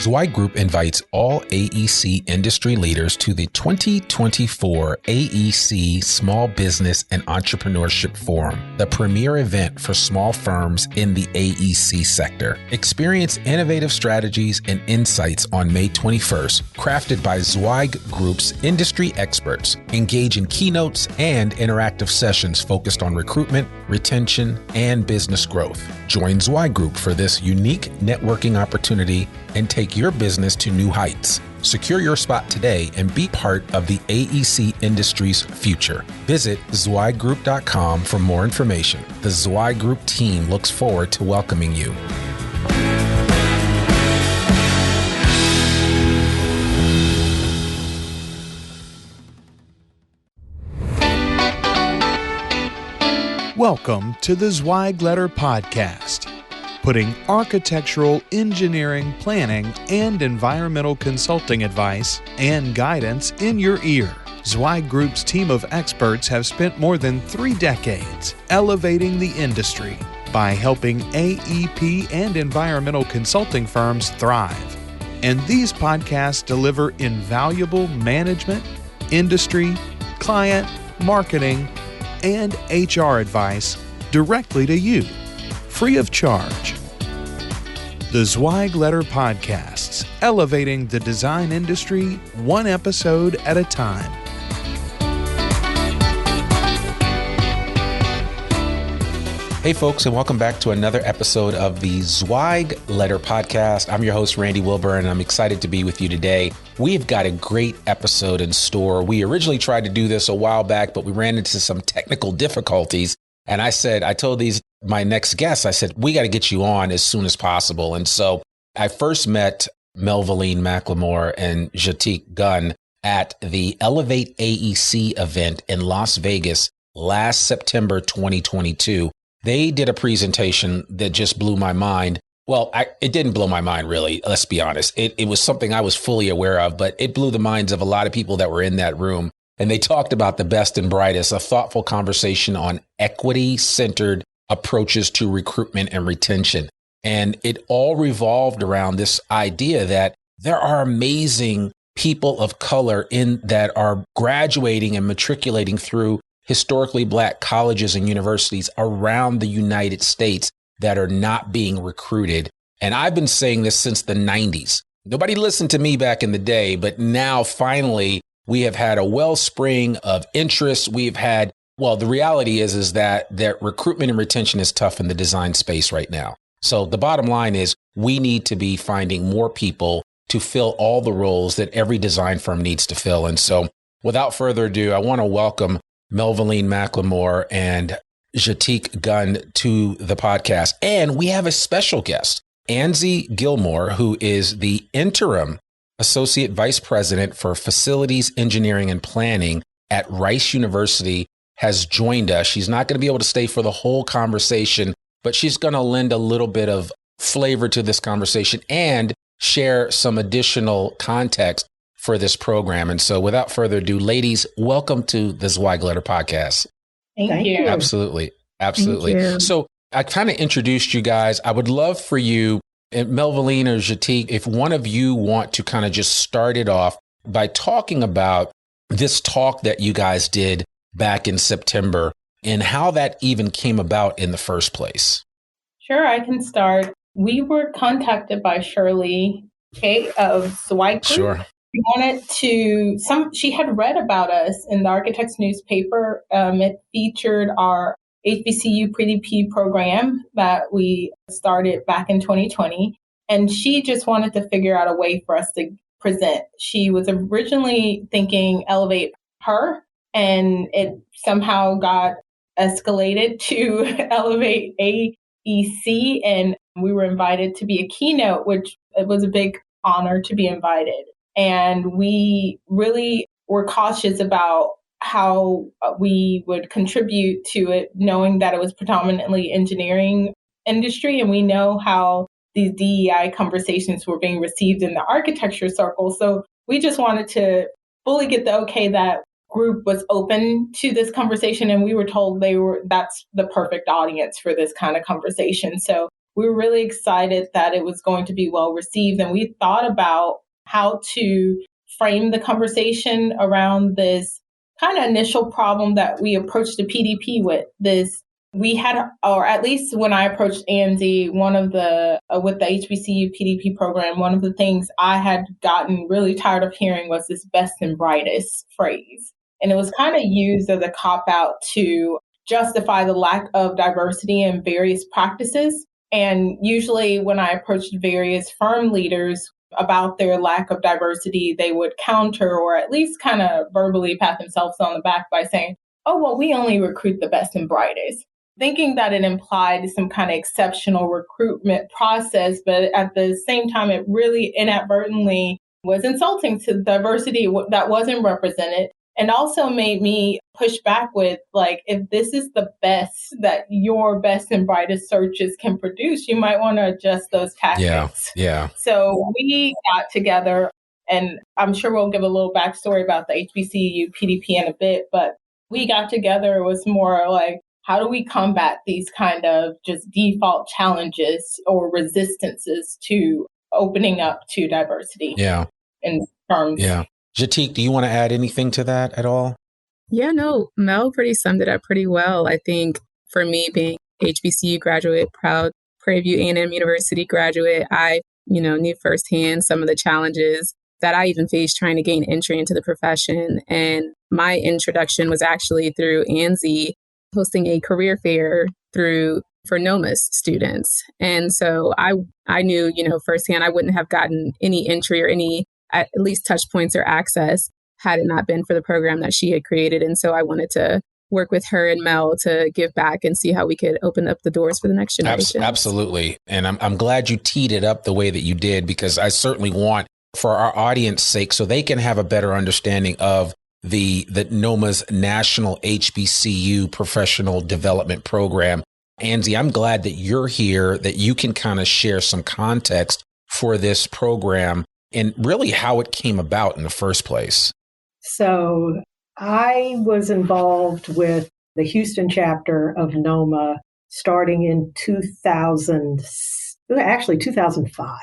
Zhetique Group invites all AEC industry leaders to the 2024 AEC Small Business and Entrepreneurship Forum, the premier event for small firms in the AEC sector. Experience innovative strategies and insights on May 21st, crafted by Zhetique Group's industry experts. Engage in keynotes and interactive sessions focused on recruitment, retention, and business growth. Join Zhetique Group for this unique networking opportunity and take your business to new heights. Secure your spot today and be part of the AEC industry's future. Visit zheticegroup.com for more information. The Zhetique Group team looks forward to welcoming you. Welcome to the Zhetique Letter Podcast, putting architectural, engineering, planning, and environmental consulting advice and guidance in your ear. Zhetique Group's team of experts have spent more than 3 decades elevating the industry by helping AEP and environmental consulting firms thrive. And these podcasts deliver invaluable management, industry, client, marketing, and HR advice directly to you, free of charge. The Zhetique Letter Podcasts, elevating the design industry one episode at a time. Hey folks, and welcome back to another episode of the Zhetique Letter Podcast. I'm your host, Randy Wilburn, and I'm excited to be with you today. We've got a great episode in store. We originally tried to do this a while back, but we ran into some technical difficulties. And I told my next guests, I said, we got to get you on as soon as possible. And so I first met Melvalean MacLemore and Zhetique Gunn at the Elevate AEC event in Las Vegas last September 2022. They did a presentation that just blew my mind. Well, it didn't blow my mind, really. Let's be honest. It was something I was fully aware of, but it blew the minds of a lot of people that were in that room. And they talked about the best and brightest, a thoughtful conversation on equity-centered approaches to recruitment and retention. And it all revolved around this idea that there are amazing people of color that are graduating and matriculating through historically Black colleges and universities around the United States that are not being recruited. And I've been saying this since the 90s. Nobody listened to me back in the day, but now finally we have had a wellspring of interest. The reality is that recruitment and retention is tough in the design space right now. So the bottom line is we need to be finding more people to fill all the roles that every design firm needs to fill. And so without further ado, I want to welcome Melvalean MacLemore and Zhetique Gunn to the podcast. And we have a special guest, Anzie Gilmore, who is the interim Associate Vice President for Facilities Engineering and Planning at Rice University, has joined us. She's not going to be able to stay for the whole conversation, but she's going to lend a little bit of flavor to this conversation and share some additional context for this program. And so without further ado, ladies, welcome to the Zhetique Letter Podcast. Thank you. Absolutely. So I kind of introduced you guys. I would love for you, Melvalean or Zhetique, if one of you want to kind of just start it off by talking about this talk that you guys did back in September and how that even came about in the first place. Sure, I can start. We were contacted by Shirley Kate of Zhetique Group. Sure. She had read about us in the Architects newspaper. It featured our HBCU Pre-DP program that we started back in 2020. And she just wanted to figure out a way for us to present. She was originally thinking Elevate Her, and it somehow got escalated to Elevate AEC. And we were invited to be a keynote, which it was a big honor to be invited. And we really were cautious about how we would contribute to it, knowing that it was predominantly engineering industry. And we know how these DEI conversations were being received in the architecture circle. So we just wanted to fully get the okay that group was open to this conversation. And we were told that's the perfect audience for this kind of conversation. So we were really excited that it was going to be well received. And we thought about how to frame the conversation around this kind of initial problem that we approached the PDP with. We had, or at least when I approached Andy, with the HBCU PDP program, one of the things I had gotten really tired of hearing was this best and brightest phrase. And it was kind of used as a cop-out to justify the lack of diversity in various practices. And usually when I approached various firm leaders about their lack of diversity, they would counter or at least kind of verbally pat themselves on the back by saying, oh, well, we only recruit the best and brightest, thinking that it implied some kind of exceptional recruitment process. But at the same time, it really inadvertently was insulting to diversity that wasn't represented, and also made me push back with, like, if this is the best that your best and brightest searches can produce, you might want to adjust those tactics. Yeah. So we got together, and I'm sure we'll give a little backstory about the HBCU PDP in a bit, but we got together. It was more like, how do we combat these kind of just default challenges or resistances to opening up to diversity in firms? Yeah. Zhetique, do you want to add anything to that at all? Yeah, no, Mel pretty summed it up pretty well. I think for me, being HBCU graduate, proud Prairie View A&M University graduate, I, knew firsthand some of the challenges that I even faced trying to gain entry into the profession. And my introduction was actually through ANSI hosting a career fair for NOMA's students. And so I knew, firsthand, I wouldn't have gotten any entry or any at least touch points or access had it not been for the program that she had created. And so I wanted to work with her and Mel to give back and see how we could open up the doors for the next generation. Absolutely. And I'm glad you teed it up the way that you did, because I certainly want, for our audience sake, so they can have a better understanding of the NOMA's National HBCU Professional Development Program. Andy, I'm glad that you're here, that you can kind of share some context for this program and really how it came about in the first place. So I was involved with the Houston chapter of NOMA starting in 2005.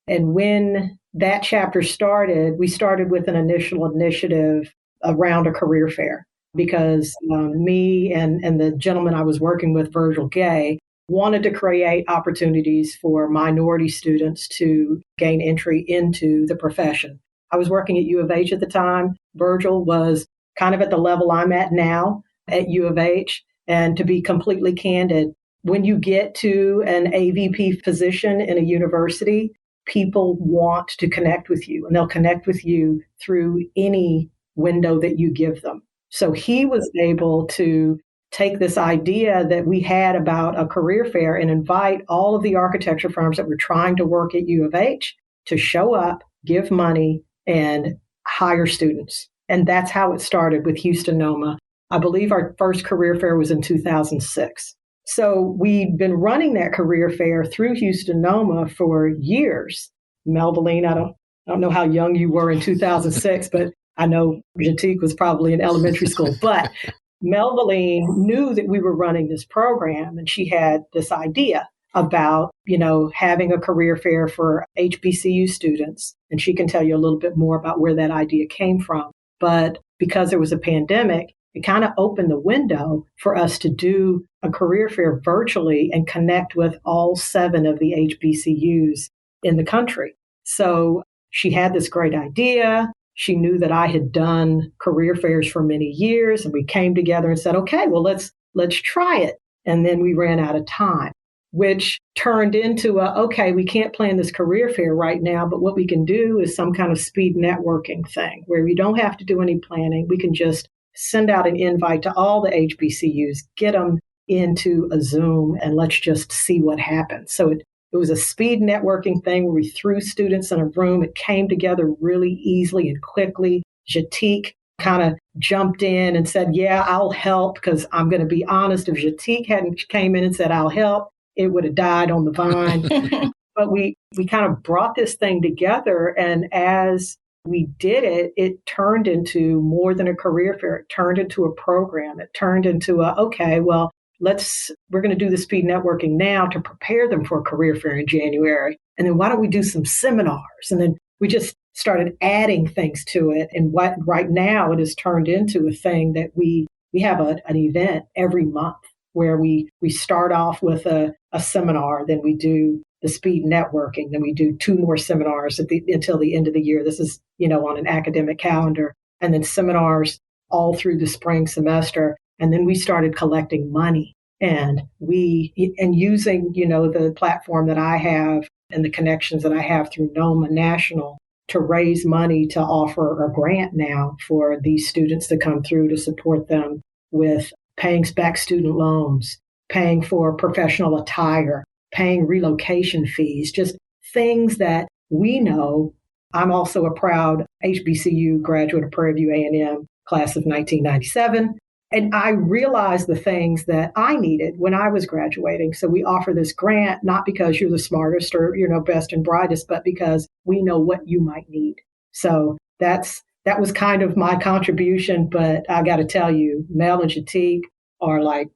And when that chapter started, we started with an initial initiative around a career fair, because me and the gentleman I was working with, Virgil Gay, wanted to create opportunities for minority students to gain entry into the profession. I was working at U of H at the time. Virgil was kind of at the level I'm at now at U of H. And to be completely candid, when you get to an AVP position in a university, people want to connect with you, and they'll connect with you through any window that you give them. So he was able to take this idea that we had about a career fair and invite all of the architecture firms that were trying to work at U of H to show up, give money, and hire students. And that's how it started with Houston NOMA. I believe our first career fair was in 2006. So we'd been running that career fair through Houston NOMA for years. Melvalean, I don't know how young you were in 2006, but I know Zhetique was probably in elementary school. But Melvalean knew that we were running this program, and she had this idea about, having a career fair for HBCU students. And she can tell you a little bit more about where that idea came from. But because there was a pandemic, it kind of opened the window for us to do a career fair virtually and connect with all 7 of the HBCUs in the country. So she had this great idea. She knew that I had done career fairs for many years, and we came together and said, okay, well, let's try it. And then we ran out of time, which turned into okay, we can't plan this career fair right now, but what we can do is some kind of speed networking thing where you don't have to do any planning. We can just send out an invite to all the HBCUs, get them into a Zoom, and let's just see what happens. So it was a speed networking thing where we threw students in a room. It came together really easily and quickly. Zhetique kind of jumped in and said, yeah, I'll help, because I'm going to be honest, if Zhetique hadn't came in and said, I'll help, it would have died on the vine. But we kind of brought this thing together. And as we did it, it turned into more than a career fair. It turned into a program. It turned into okay, well, we're going to do the speed networking now to prepare them for a career fair in January. And then why don't we do some seminars? And then we just started adding things to it. And what right now it has turned into a thing that we have an event every month where we start off with a seminar, then we do the speed networking, then we do 2 more seminars until the end of the year. This is, on an academic calendar, and then seminars all through the spring semester. And then we started collecting money and using, the platform that I have and the connections that I have through NOMA National to raise money to offer a grant now for these students to come through to support them with paying back student loans, paying for professional attire, paying relocation fees, just things that we know. I'm also a proud HBCU graduate of Prairie View A&M class of 1997. And I realized the things that I needed when I was graduating. So we offer this grant, not because you're the smartest or, best and brightest, but because we know what you might need. So that was kind of my contribution. But I got to tell you, Mel and Zhetique are like,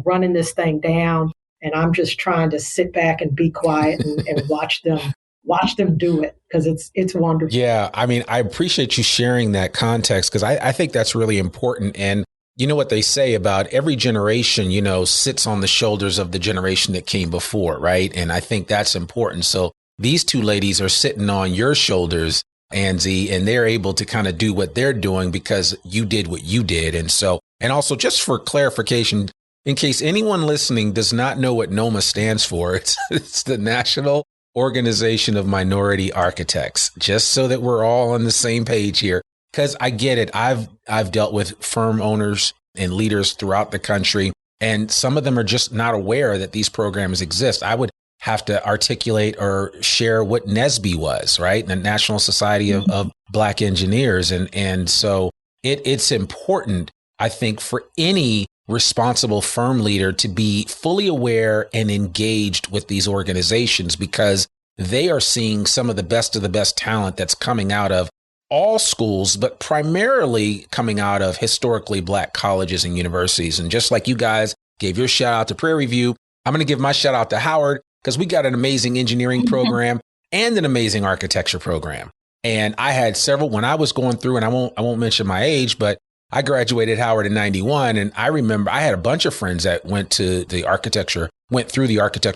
running this thing down. And I'm just trying to sit back and be quiet and watch them do it, because it's wonderful. Yeah. I mean, I appreciate you sharing that context, because I think that's really important. And you know what they say about every generation, sits on the shoulders of the generation that came before, right? And I think that's important. So these 2 ladies are sitting on your shoulders, Angie, and they're able to kind of do what they're doing because you did what you did. And also just for clarification, in case anyone listening does not know what NOMA stands for, it's the National Organization of Minority Architects, just so that we're all on the same page here. Because I get it. I've dealt with firm owners and leaders throughout the country, and some of them are just not aware that these programs exist. I would have to articulate or share what NSBE was, right? The National Society of Black Engineers. And so it's important, I think, for any responsible firm leader to be fully aware and engaged with these organizations, because they are seeing some of the best talent that's coming out of all schools, but primarily coming out of historically Black colleges and universities. And just like you guys gave your shout out to Prairie View, I'm going to give my shout out to Howard, because we got an amazing engineering program and an amazing architecture program. And I had several when I was going through, and I won't mention my age, but I graduated Howard in 91. And I remember I had a bunch of friends that went through the architecture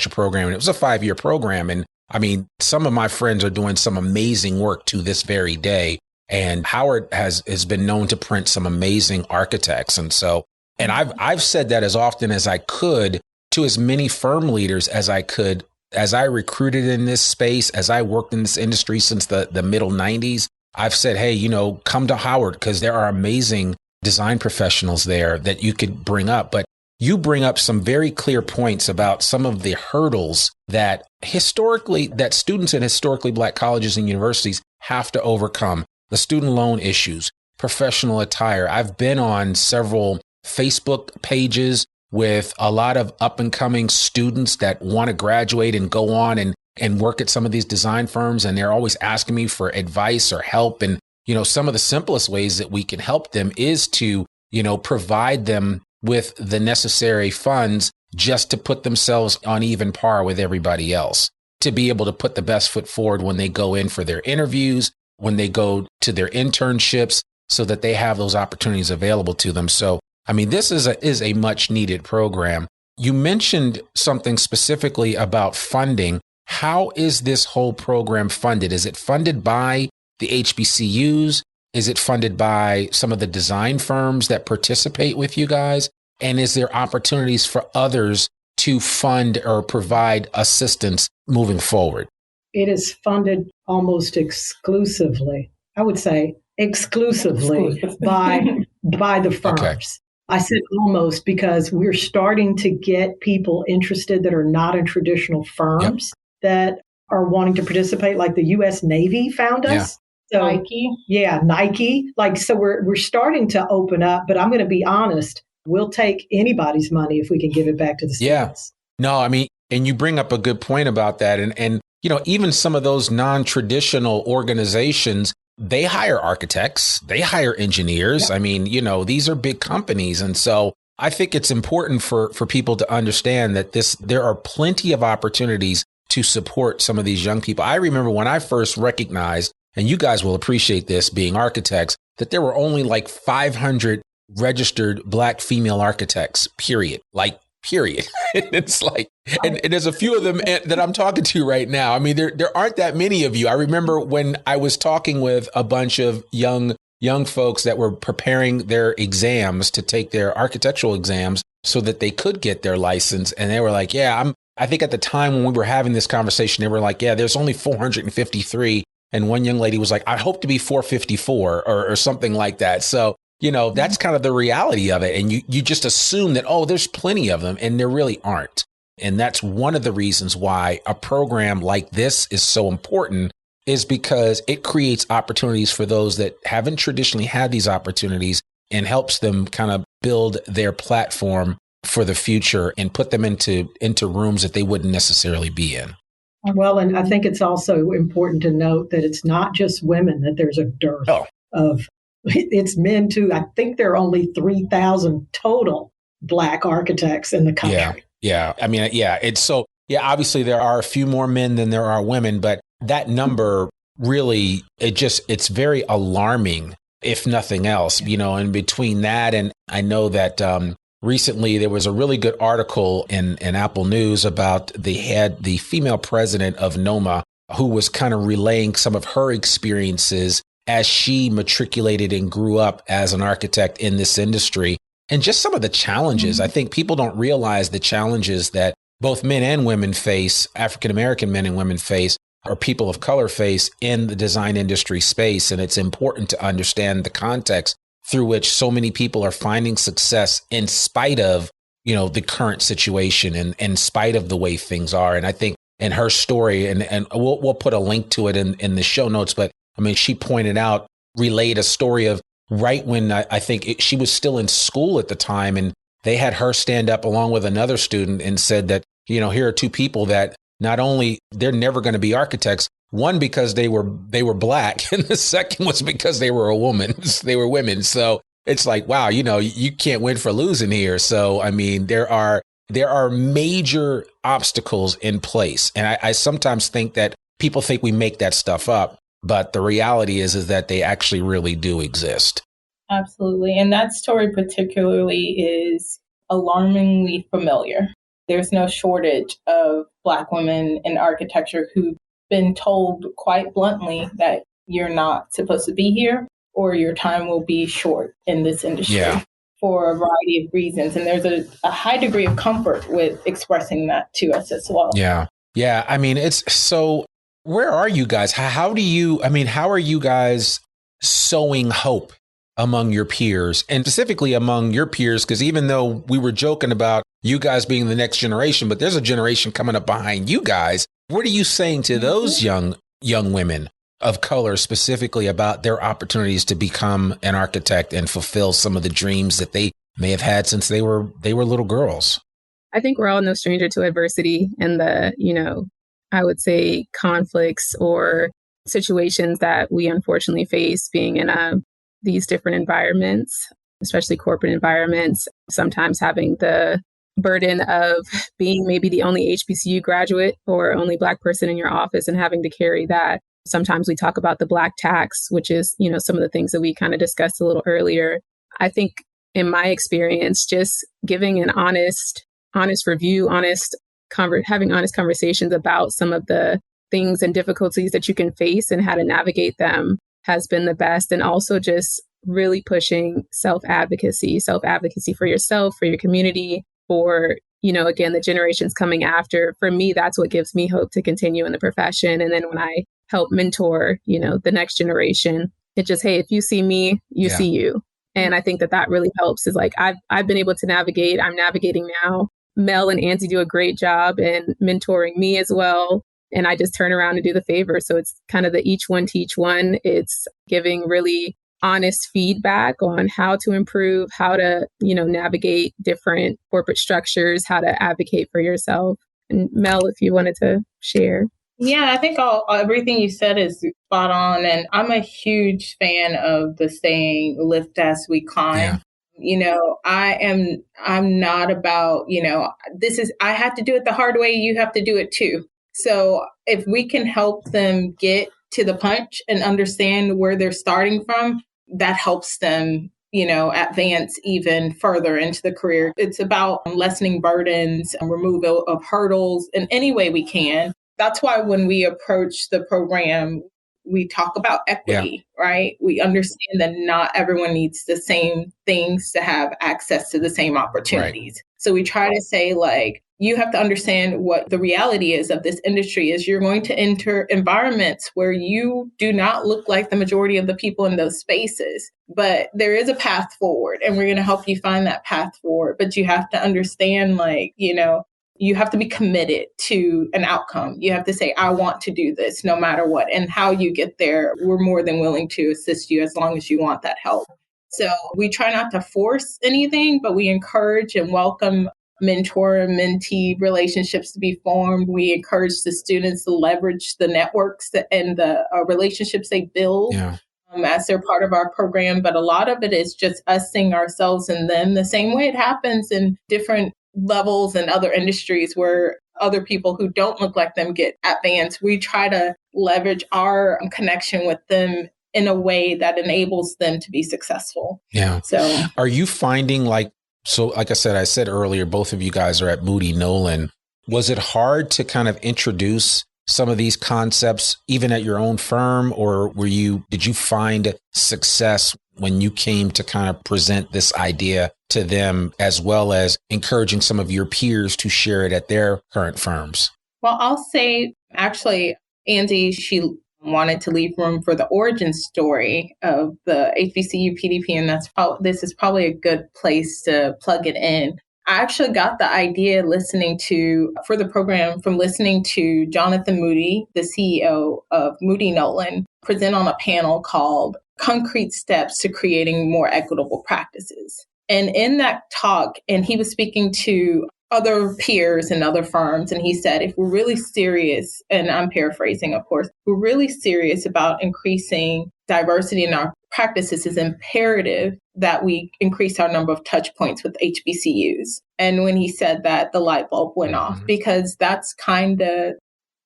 program, and it was a 5-year program. And I mean, some of my friends are doing some amazing work to this very day. And Howard has been known to print some amazing architects. And I've said that as often as I could to as many firm leaders as I could, as I recruited in this space, as I worked in this industry since the middle 90s. I've said, hey, come to Howard, because there are amazing design professionals there that you could bring up. But you bring up some very clear points about some of the hurdles that students in historically Black colleges and universities have to overcome. The student loan issues, professional attire. I've been on several Facebook pages with a lot of up and coming students that want to graduate and go on and work at some of these design firms. And they're always asking me for advice or help. And, some of the simplest ways that we can help them is to, provide them with the necessary funds just to put themselves on even par with everybody else, to be able to put the best foot forward when they go in for their interviews, when they go to their internships, so that they have those opportunities available to them. So, I mean, this is a much needed program. You mentioned something specifically about funding. How is this whole program funded? Is it funded by the HBCUs? Is it funded by some of the design firms that participate with you guys? And is there opportunities for others to fund or provide assistance moving forward? It is funded almost exclusively, I would say exclusively by the firms. Okay. I said almost because we're starting to get people interested that are not in traditional firms that are wanting to participate, like the U.S. Navy found us. So, Nike. Yeah, Nike. So we're starting to open up, but I'm going to be honest, we'll take anybody's money if we can give it back to the students. Yeah. No, I mean, and you bring up a good point about that. And even some of those non-traditional organizations, they hire architects, they hire engineers. Yep. I mean, these are big companies. And so I think it's important for people to understand that there are plenty of opportunities to support some of these young people. I remember when I first recognized, and you guys will appreciate this being architects, that there were only like 500 registered Black female architects, period. It's like, and there's a few of them that I'm talking to right now. I mean, there aren't that many of you. I remember when I was talking with a bunch of young folks that were preparing their exams to take their architectural exams so that they could get their license. And they were like, yeah, I think at the time when we were having this conversation, they were like, yeah, there's only 453. And one young lady was like, I hope to be 454 or something like that. So, that's kind of the reality of it. And you just assume that, oh, there's plenty of them, and there really aren't. And that's one of the reasons why a program like this is so important, is because it creates opportunities for those that haven't traditionally had these opportunities and helps them kind of build their platform for the future and put them into rooms that they wouldn't necessarily be in. Well, and I think it's also important to note that it's not just women that there's a dearth of. It's men too. I think there are only 3,000 total Black architects in the country. Yeah. I mean, it's so, obviously there are a few more men than there are women, but that number really, it's very alarming, if nothing else, and between that, and I know that recently there was a really good article in Apple News about the female president of NOMA, who was kind of relaying some of her experiences as she matriculated and grew up as an architect in this industry, and just some of the challenges. I think people don't realize the challenges that both men and women face, African-American men and women face, or people of color face in the design industry space. And it's important to understand the context through which so many people are finding success in spite of, the current situation and in spite of the way things are. And I think in her story, and we'll put a link to it in the show notes, but I mean, she relayed a story of right when I think she was still in school at the time, and they had her stand up along with another student and said that, here are two people that not only they're never going to be architects, one because they were Black, and the second was because they were they were women. So it's like, wow, you can't win for losing here. So, I mean, there are major obstacles in place. And I sometimes think that people think we make that stuff up. But the reality is that they actually really do exist. Absolutely. And that story particularly is alarmingly familiar. There's no shortage of Black women in architecture who've been told quite bluntly that you're not supposed to be here, or your time will be short in this industry for a variety of reasons. And there's a high degree of comfort with expressing that to us as well. Yeah. Yeah. I mean, it's so... Where are you guys? How are you guys sowing hope among your peers, and specifically among your peers? Because even though we were joking about you guys being the next generation, but there's a generation coming up behind you guys. What are you saying to those young women of color specifically about their opportunities to become an architect and fulfill some of the dreams that they may have had since they were little girls? I think we're all no stranger to adversity and the, I would say conflicts or situations that we unfortunately face being in these different environments, especially corporate environments, sometimes having the burden of being maybe the only HBCU graduate or only Black person in your office and having to carry that. Sometimes we talk about the Black tax, which is, some of the things that we kind of discussed a little earlier. I think in my experience, just giving an honest review, having honest conversations about some of the things and difficulties that you can face and how to navigate them has been the best. And also just really pushing self-advocacy for yourself, for your community, for, again, the generations coming after. For me, that's what gives me hope to continue in the profession. And then when I help mentor, the next generation, it's just, hey, if you see me, you see you. And I think that really helps. Is like, I've been able to navigate. I'm navigating now. Mel and Angie do a great job in mentoring me as well. And I just turn around and do the favor. So it's kind of the each one teach one. It's giving really honest feedback on how to improve, how to, navigate different corporate structures, how to advocate for yourself. And Mel, if you wanted to share. Yeah, I think everything you said is spot on. And I'm a huge fan of the saying, lift as we climb. I'm not about, I have to do it the hard way. You have to do it too. So if we can help them get to the punch and understand where they're starting from, that helps them, advance even further into the career. It's about lessening burdens and removal of hurdles in any way we can. That's why when we approach the program, we talk about equity, right? We understand that not everyone needs the same things to have access to the same opportunities. Right. So we try to say, you have to understand what the reality is of this industry is you're going to enter environments where you do not look like the majority of the people in those spaces, but there is a path forward and we're going to help you find that path forward. But you have to understand, you have to be committed to an outcome. You have to say, I want to do this no matter what. And how you get there, we're more than willing to assist you as long as you want that help. So we try not to force anything, but we encourage and welcome mentor and mentee relationships to be formed. We encourage the students to leverage the networks and the relationships they build as they're part of our program. But a lot of it is just us seeing ourselves in them the same way it happens in different levels and other industries where other people who don't look like them get advanced. We try to leverage our connection with them in a way that enables them to be successful. Yeah. So are you finding like I said earlier, both of you guys are at Moody Nolan. Was it hard to kind of introduce some of these concepts even at your own firm, or did you find success when you came to kind of present this idea to them, as well as encouraging some of your peers to share it at their current firms? Well, I'll say, actually, Angie, she wanted to leave room for the origin story of the HBCU PDP, and this is probably a good place to plug it in. I actually got the idea for the program from listening to Jonathan Moody, the CEO of Moody Nolan, present on a panel called Concrete Steps to Creating More Equitable Practices. And in that talk, and he was speaking to other peers and other firms, and he said, if we're really serious, and I'm paraphrasing, of course, we're really serious about increasing diversity in our practices, it's imperative that we increase our number of touch points with HBCUs. And when he said that, the light bulb went off, because that's kind of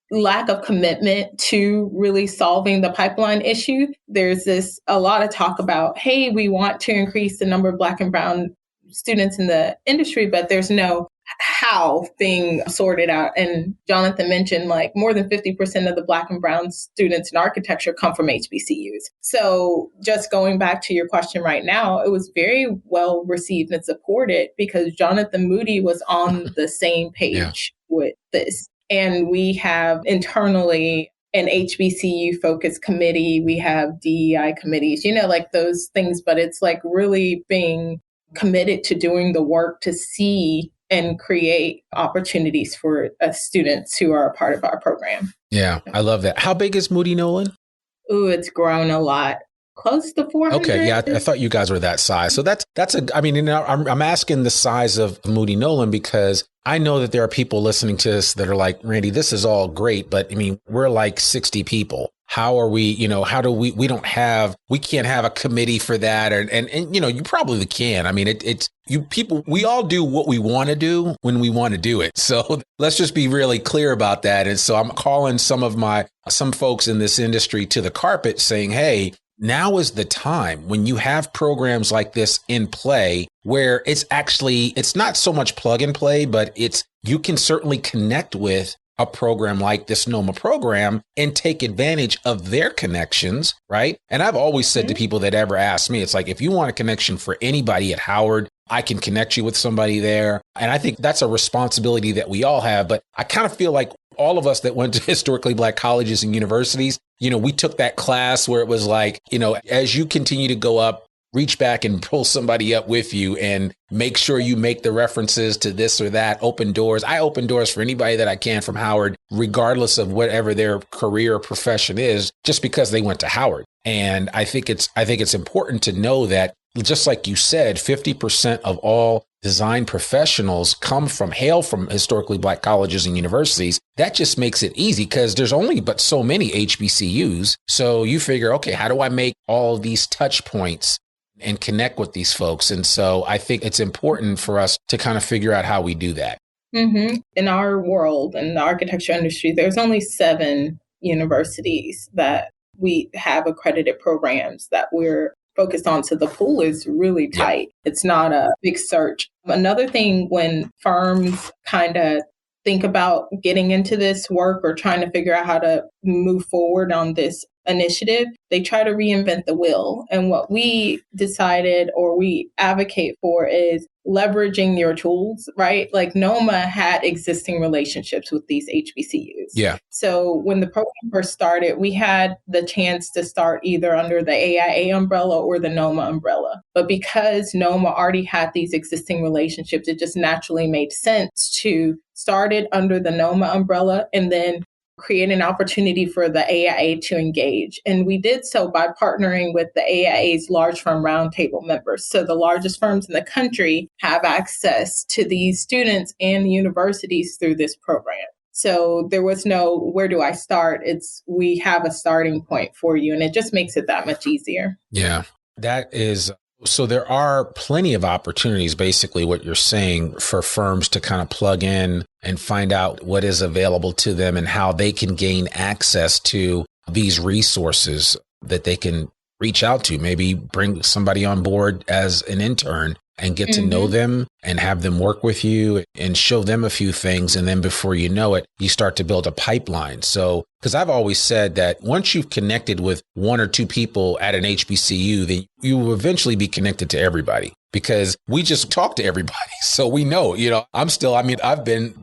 lack of commitment to really solving the pipeline issue. There's a lot of talk about, hey, we want to increase the number of Black and Brown students in the industry, but there's no how being sorted out. And Jonathan mentioned more than 50% of the Black and Brown students in architecture come from HBCUs. So just going back to your question right now, it was very well received and supported because Jonathan Moody was on the same page with this. And we have internally an HBCU focused committee. We have DEI committees, those things, but it's really being committed to doing the work to see and create opportunities for students who are a part of our program. Yeah, I love that. How big is Moody Nolan? Ooh, it's grown a lot. Close to 400. Okay, yeah, I thought you guys were that size. So I'm asking the size of Moody Nolan because I know that there are people listening to this that are like, Randy, this is all great, but we're like 60 people. How are we, we can't have a committee for that. And you probably can. It's you people, we all do what we want to do when we want to do it. So let's just be really clear about that. And so I'm calling some folks in this industry to the carpet saying, hey, now is the time when you have programs like this in play where it's not so much plug and play, but you can certainly connect with a program like this NOMA program and take advantage of their connections, right? And I've always said to people that ever ask me, it's like, if you want a connection for anybody at Howard, I can connect you with somebody there. And I think that's a responsibility that we all have. But I kind of feel like all of us that went to historically Black colleges and universities, we took that class where it was like, as you continue to go up, reach back and pull somebody up with you and make sure you make the references to this or that, open doors. I open doors for anybody that I can from Howard, regardless of whatever their career or profession is, just because they went to Howard. And I think it's important to know that, just like you said, 50% of all design professionals hail from historically Black colleges and universities. That just makes it easy because there's only but so many HBCUs. So you figure, okay, how do I make all these touch points and connect with these folks. And so I think it's important for us to kind of figure out how we do that. Mm-hmm. In our world, in the architecture industry, there's only 7 universities that we have accredited programs that we're focused on. So the pool is really tight. Yeah. It's not a big search. Another thing, when firms kind of think about getting into this work or trying to figure out how to move forward on this initiative, they try to reinvent the wheel. And what we decided or we advocate for is leveraging your tools, right? Like NOMA had existing relationships with these HBCUs. Yeah. So when the program first started, we had the chance to start either under the AIA umbrella or the NOMA umbrella. But because NOMA already had these existing relationships, it just naturally made sense to start it under the NOMA umbrella and then create an opportunity for the AIA to engage. And we did so by partnering with the AIA's large firm roundtable members. So the largest firms in the country have access to these students and the universities through this program. So there was no, where do I start? It's, we have a starting point for you. And it just makes it that much easier. Yeah, that is. So there are plenty of opportunities, basically what you're saying, for firms to kind of plug in and find out what is available to them and how they can gain access to these resources that they can reach out to. Maybe bring somebody on board as an intern and get to know them and have them work with you and show them a few things. And then before you know it, you start to build a pipeline. So, because I've always said that once you've connected with 1 or 2 people at an HBCU, then you will eventually be connected to everybody, because we just talk to everybody. So we know, I've been,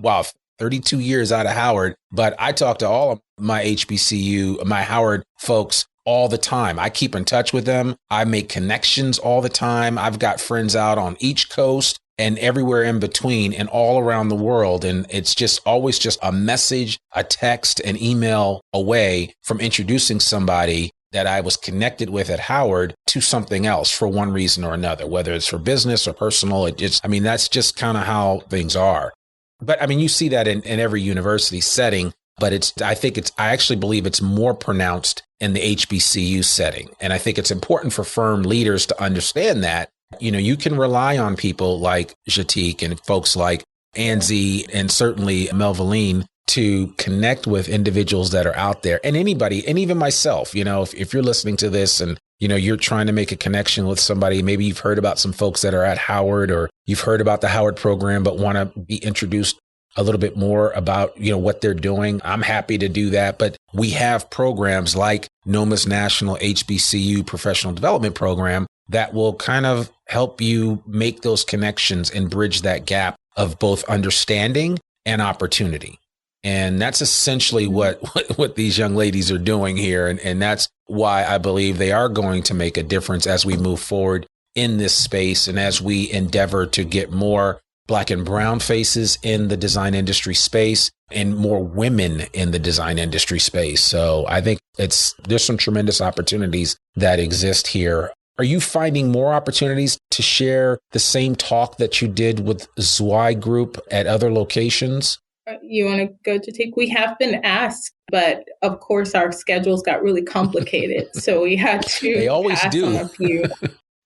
32 years out of Howard, but I talk to all of my HBCU, my Howard folks all the time. I keep in touch with them. I make connections all the time. I've got friends out on each coast and everywhere in between and all around the world. And it's just always just a message, a text, an email away from introducing somebody that I was connected with at Howard to something else for one reason or another, whether it's for business or personal. That's just kind of how things are. But you see that in every university setting. But I actually believe it's more pronounced in the HBCU setting. And I think it's important for firm leaders to understand that, you can rely on people like Zhetique and folks like Anzi and certainly Melvalean to connect with individuals that are out there, and anybody, and even myself, if you're listening to this and, you're trying to make a connection with somebody, maybe you've heard about some folks that are at Howard, or you've heard about the Howard program, but want to be introduced a little bit more about, what they're doing. I'm happy to do that. But we have programs like NOMA's National HBCU Professional Development Program that will kind of help you make those connections and bridge that gap of both understanding and opportunity. And that's essentially what these young ladies are doing here. And that's why I believe they are going to make a difference as we move forward in this space and as we endeavor to get more Black and brown faces in the design industry space and more women in the design industry space. So I think there's some tremendous opportunities that exist here. Are you finding more opportunities to share the same talk that you did with Zweig Group at other locations? You want to go to take? We have been asked, but of course our schedules got really complicated. So we had to They always pass do. on a few.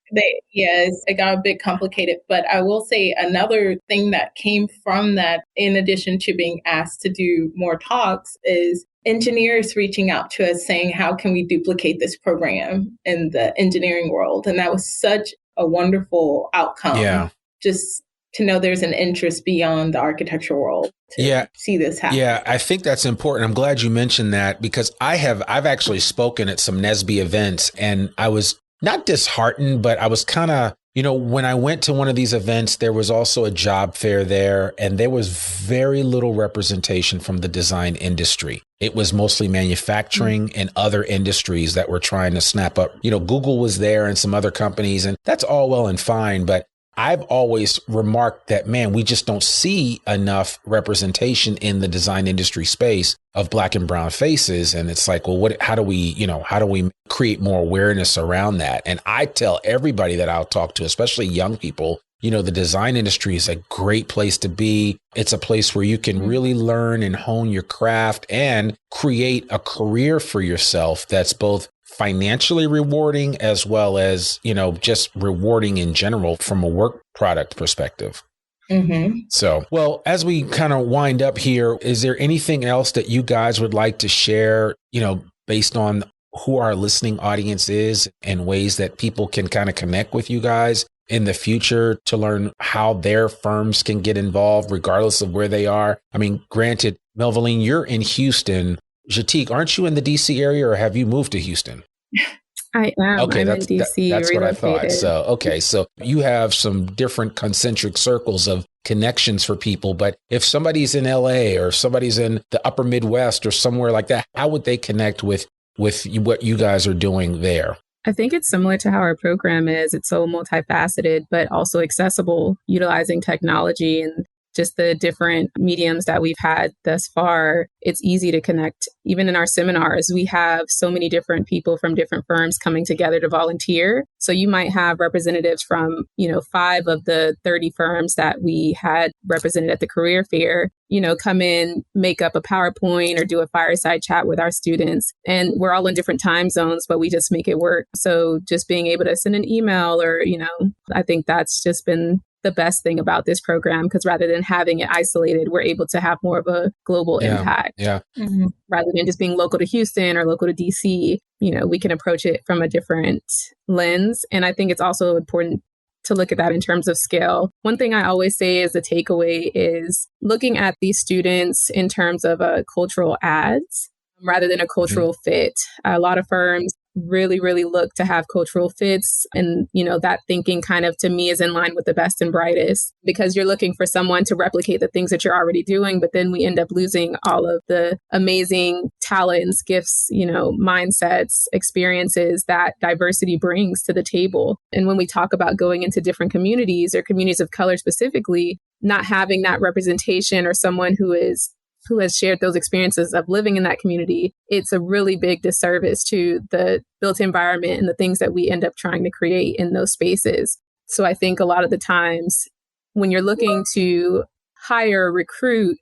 It got a bit complicated. But I will say another thing that came from that, in addition to being asked to do more talks, is engineers reaching out to us saying, how can we duplicate this program in the engineering world? And that was such a wonderful outcome. Yeah. Just to know there's an interest beyond the architectural world to see this happen. Yeah, I think that's important. I'm glad you mentioned that, because I've actually spoken at some NSBE events, and I was not disheartened, but I was kind of, when I went to one of these events, there was also a job fair there, and there was very little representation from the design industry. It was mostly manufacturing and other industries that were trying to snap up. Google was there and some other companies, and that's all well and fine. But I've always remarked that, man, we just don't see enough representation in the design industry space of Black and brown faces. And it's like, well, how do we create more awareness around that? And I tell everybody that I'll talk to, especially young people, the design industry is a great place to be. It's a place where you can really learn and hone your craft and create a career for yourself that's both financially rewarding as well as, just rewarding in general from a work product perspective. Mm-hmm. So, well, as we kind of wind up here, is there anything else that you guys would like to share, based on who our listening audience is and ways that people can kind of connect with you guys in the future to learn how their firms can get involved regardless of where they are? I mean, granted, Melvalean, you're in Houston. Zhetique, aren't you in the DC area or have you moved to Houston? I am. Okay, I'm in DC. That's relocated. what I thought. So you have some different concentric circles of connections for people. But if somebody's in LA or somebody's in the upper Midwest or somewhere like that, how would they connect with what you guys are doing there? I think it's similar to how our program is. It's so multifaceted, but also accessible, utilizing technology and just the different mediums that we've had thus far. It's easy to connect. Even in our seminars, we have so many different people from different firms coming together to volunteer. So you might have representatives from, 5 of the 30 firms that we had represented at the career fair, come in, make up a PowerPoint or do a fireside chat with our students. And we're all in different time zones, but we just make it work. So just being able to send an email or, I think that's just been the best thing about this program, because rather than having it isolated, we're able to have more of a global impact. Yeah. Mm-hmm. Rather than just being local to Houston or local to DC, we can approach it from a different lens. And I think it's also important to look at that in terms of scale. One thing I always say as a takeaway is looking at these students in terms of cultural ads rather than a cultural fit. A lot of firms really, really look to have cultural fits. And, that thinking kind of to me is in line with the best and brightest, because you're looking for someone to replicate the things that you're already doing. But then we end up losing all of the amazing talents, gifts, mindsets, experiences that diversity brings to the table. And when we talk about going into different communities or communities of color specifically, not having that representation or someone who has shared those experiences of living in that community, it's a really big disservice to the built environment and the things that we end up trying to create in those spaces. So I think a lot of the times when you're looking to hire, recruit,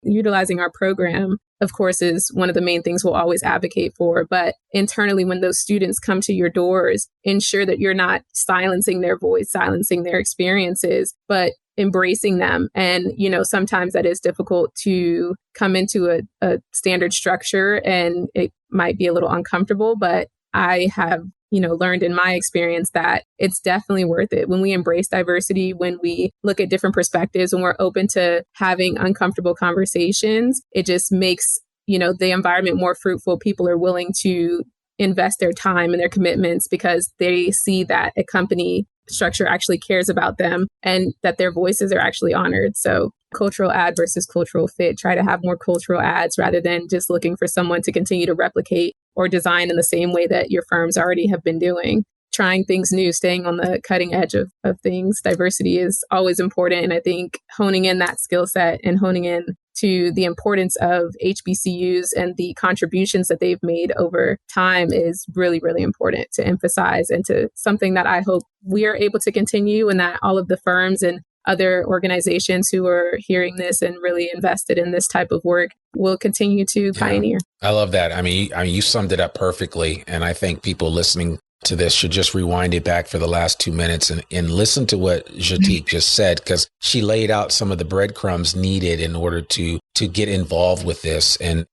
utilizing our program, of course, is one of the main things we'll always advocate for. But internally, when those students come to your doors, ensure that you're not silencing their voice, silencing their experiences, but embracing them. And, sometimes that is difficult to come into a standard structure and it might be a little uncomfortable, but I have, learned in my experience that it's definitely worth it. When we embrace diversity, when we look at different perspectives, when we're open to having uncomfortable conversations, it just makes, the environment more fruitful. People are willing to invest their time and their commitments because they see that a company structure actually cares about them and that their voices are actually honored. So cultural ad versus cultural fit, try to have more cultural ads rather than just looking for someone to continue to replicate or design in the same way that your firms already have been doing. Trying things new, staying on the cutting edge of things. Diversity is always important. And I think honing in that skill set and honing in to the importance of HBCUs and the contributions that they've made over time is really, really important to emphasize, and to something that I hope we are able to continue, and that all of the firms and other organizations who are hearing this and really invested in this type of work will continue to pioneer. I love that. I mean, you summed it up perfectly. And I think people listening to this should just rewind it back for the last 2 minutes and listen to what Zhetique just said, because she laid out some of the breadcrumbs needed in order to get involved with this and,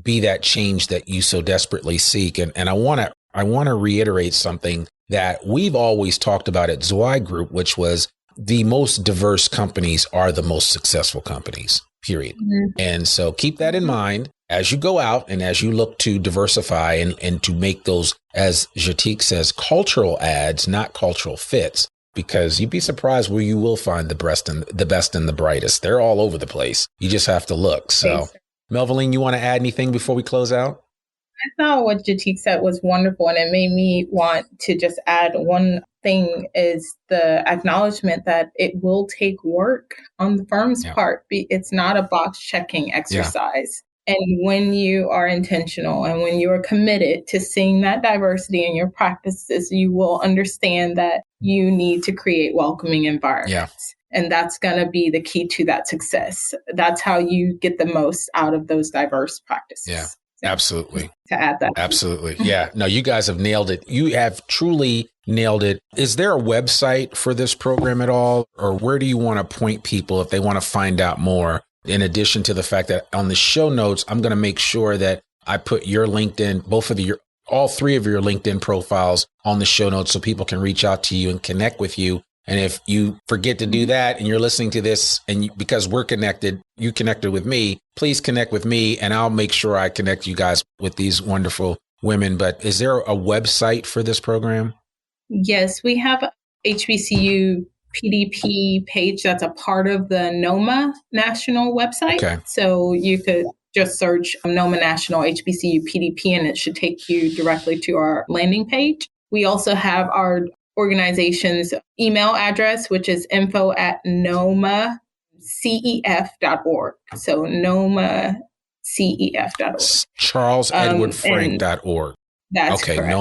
be that change that you so desperately seek. And I want to reiterate something that we've always talked about at Zweig Group, which was the most diverse companies are the most successful companies, period. Mm-hmm. And so keep that in mind as you go out and as you look to diversify and to make those, as Zhetique says, cultural ads, not cultural fits, because you'd be surprised where you will find the best and the brightest. They're all over the place. You just have to look. So, Melvalean, you want to add anything before we close out? I thought what Zhetique said was wonderful, and it made me want to just add one thing, is the acknowledgement that it will take work on the firm's part. It's not a box checking exercise. Yeah. And when you are intentional and when you are committed to seeing that diversity in your practices, you will understand that you need to create welcoming environments. Yeah. And that's going to be the key to that success. That's how you get the most out of those diverse practices. Yeah. Absolutely. To add that. Absolutely. Yeah. No, you guys have nailed it. You have truly nailed it. Is there a website for this program at all? Or where do you want to point people if they want to find out more? In addition to the fact that on the show notes, I'm going to make sure that I put your LinkedIn, all three of your LinkedIn profiles on the show notes so people can reach out to you and connect with you. And if you forget to do that and you're listening to this and because we're connected, you connected with me, please connect with me and I'll make sure I connect you guys with these wonderful women. But is there a website for this program? Yes, we have HBCU PDP page that's a part of the NOMA national website. Okay. So you could just search NOMA National HBCU PDP and it should take you directly to our landing page. We also have our organization's email address, which is info@nomacef.org. So nomacef.org. CharlesEdwardFrank.org. That's okay, correct.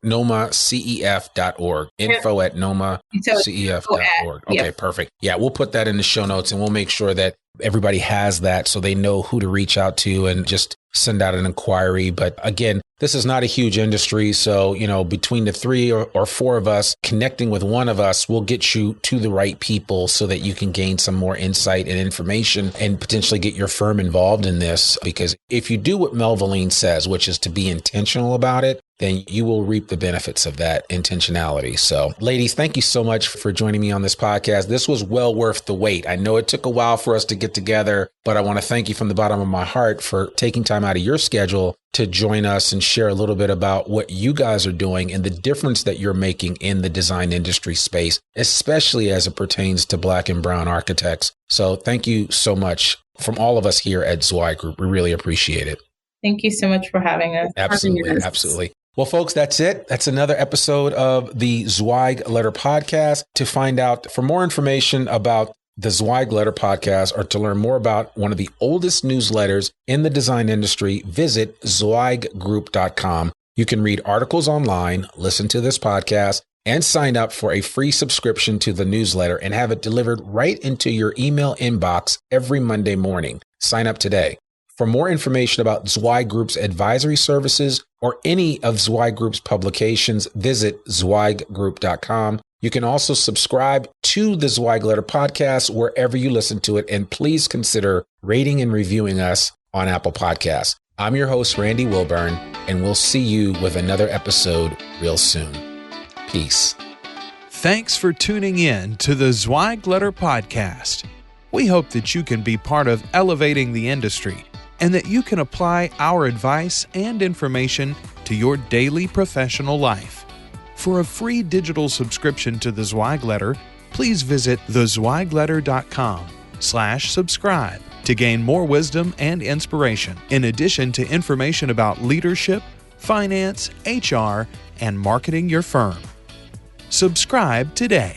nomacef.org. Info@nomacef.org. Okay, Yep. perfect. Yeah, we'll put that in the show notes and we'll make sure that everybody has that so they know who to reach out to and just send out an inquiry. But again, this is not a huge industry. So, between the three or four of us connecting with one of us, we'll get you to the right people so that you can gain some more insight and information and potentially get your firm involved in this. Because if you do what Melvalean says, which is to be intentional about it, then you will reap the benefits of that intentionality. So, ladies, thank you so much for joining me on this podcast. This was well worth the wait. I know it took a while for us to get together, but I want to thank you from the bottom of my heart for taking time out of your schedule to join us and share a little bit about what you guys are doing and the difference that you're making in the design industry space, especially as it pertains to Black and Brown architects. So thank you so much from all of us here at Zweig Group. We really appreciate it. Thank you so much for having us. Absolutely. Absolutely. Well, folks, that's it. That's another episode of the Zweig Letter Podcast. For more information about the Zweig Letter Podcast or to learn more about one of the oldest newsletters in the design industry, visit zweiggroup.com. You can read articles online, listen to this podcast, and sign up for a free subscription to the newsletter and have it delivered right into your email inbox every Monday morning. Sign up today. For more information about Zweig Group's advisory services or any of Zweig Group's publications, visit zweiggroup.com. You can also subscribe to the Zweig Letter Podcast wherever you listen to it, and please consider rating and reviewing us on Apple Podcasts. I'm your host, Randy Wilburn, and we'll see you with another episode real soon. Peace. Thanks for tuning in to the Zweig Letter Podcast. We hope that you can be part of elevating the industry and that you can apply our advice and information to your daily professional life. For a free digital subscription to the Zweig Letter, please visit thezweigletter.com/subscribe to gain more wisdom and inspiration, in addition to information about leadership, finance, HR, and marketing your firm. Subscribe today.